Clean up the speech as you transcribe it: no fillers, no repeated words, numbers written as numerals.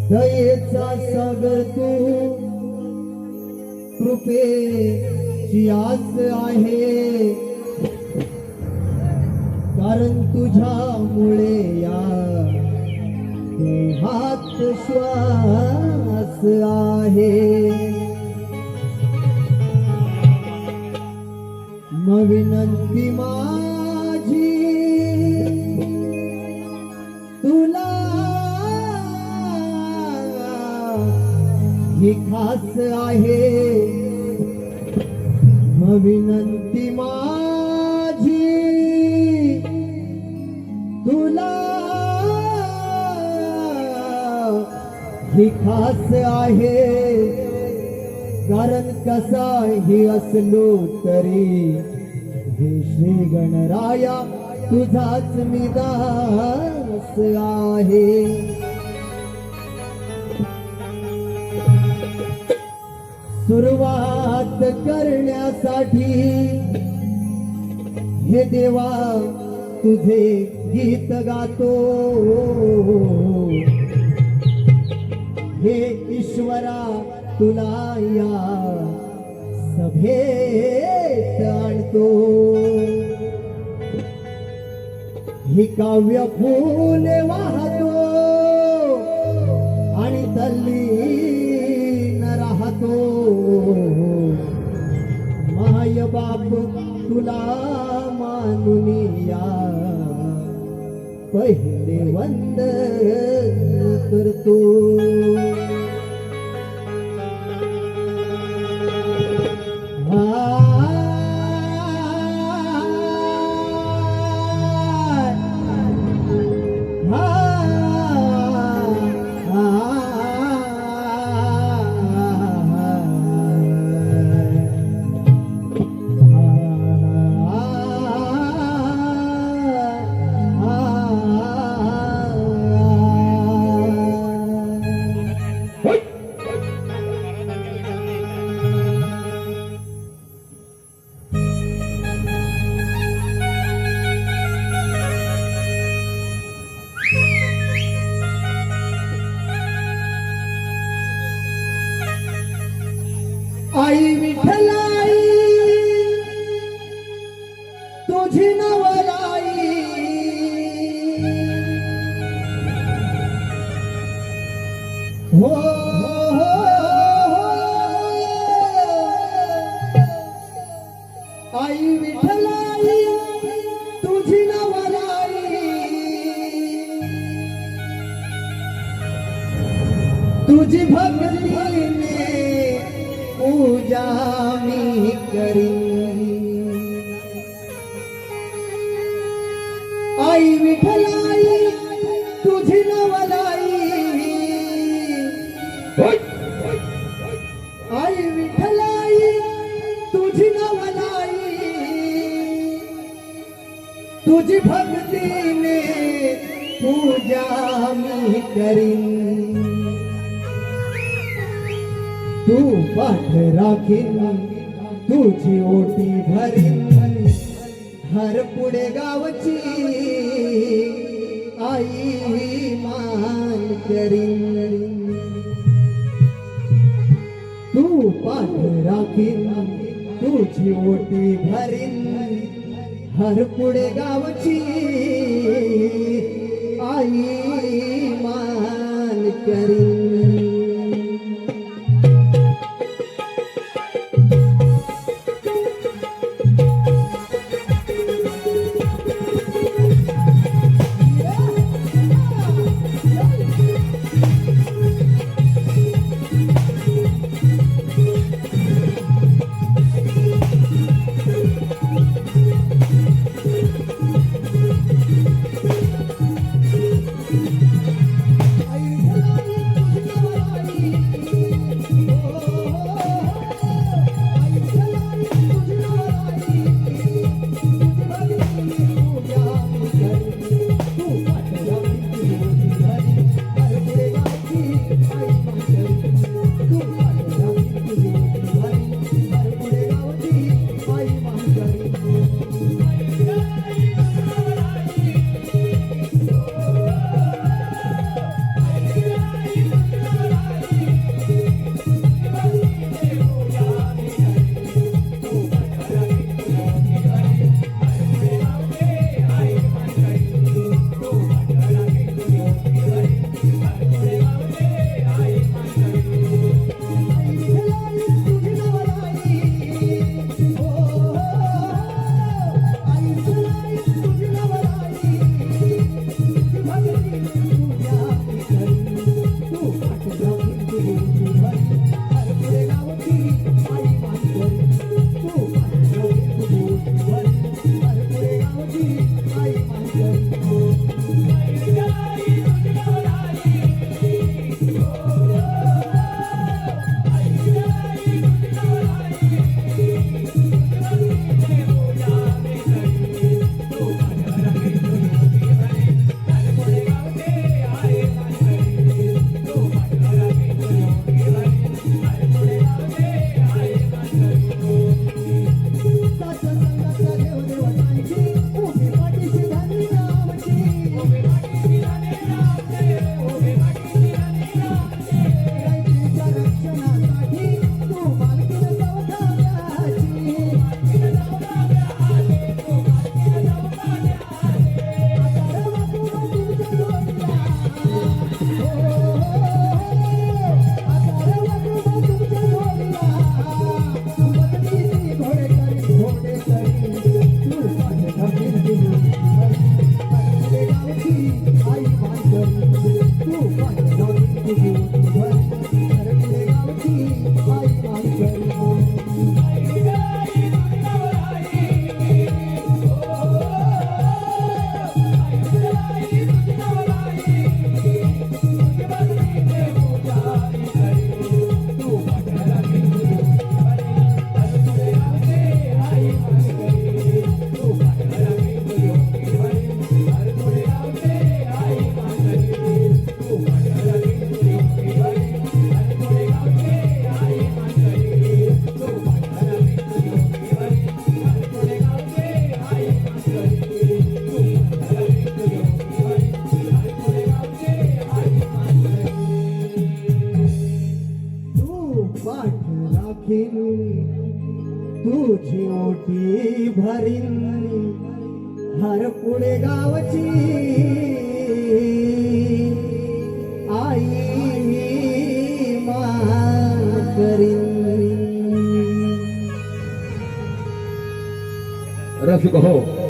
दयेचा सागर तू कृपेची आस आहे, कारण तुझ्यामुळे या देहात श्वास आहे. मग विनंती माझी तुला ही खास आहे. मग विनंती माझी तुला ही खास आहे, कारण कसाही असलो तरी हे श्री गणराया तुझाच मी दास आहे. सुरुवात करण्यासाठी हे देवा तुझे गीत गातो. हे ईश्वरा तुला या सभेत आणतो. ही काव्य फुले वाहतो आणि तल्लीन राहतो. माय बाप तुला मानून या पहिले वंदन करतो. आई विठ्ठलाई तुझी नवलाई, हो आई विठ्ठलाई तुझी नवलाई. तुझी भक्तीने पूजा मी करी. आई विठ्ठलाई तुझी नवलाई, आई विठ्ठलाई तुझी नवलाई. तुझी भक्तीने पूजा मी करी. तू पाठ राखीन तुझी ओटी भरीन, हर पुढे गावची आई मान करीन. तू पाठ राखीन तुझी ओटी भरीन, हर पुढे गावची आई मान करीन. राखीन तुझी ओटी भरीन हर पुढे गावची आई मान करीन. रसिक हो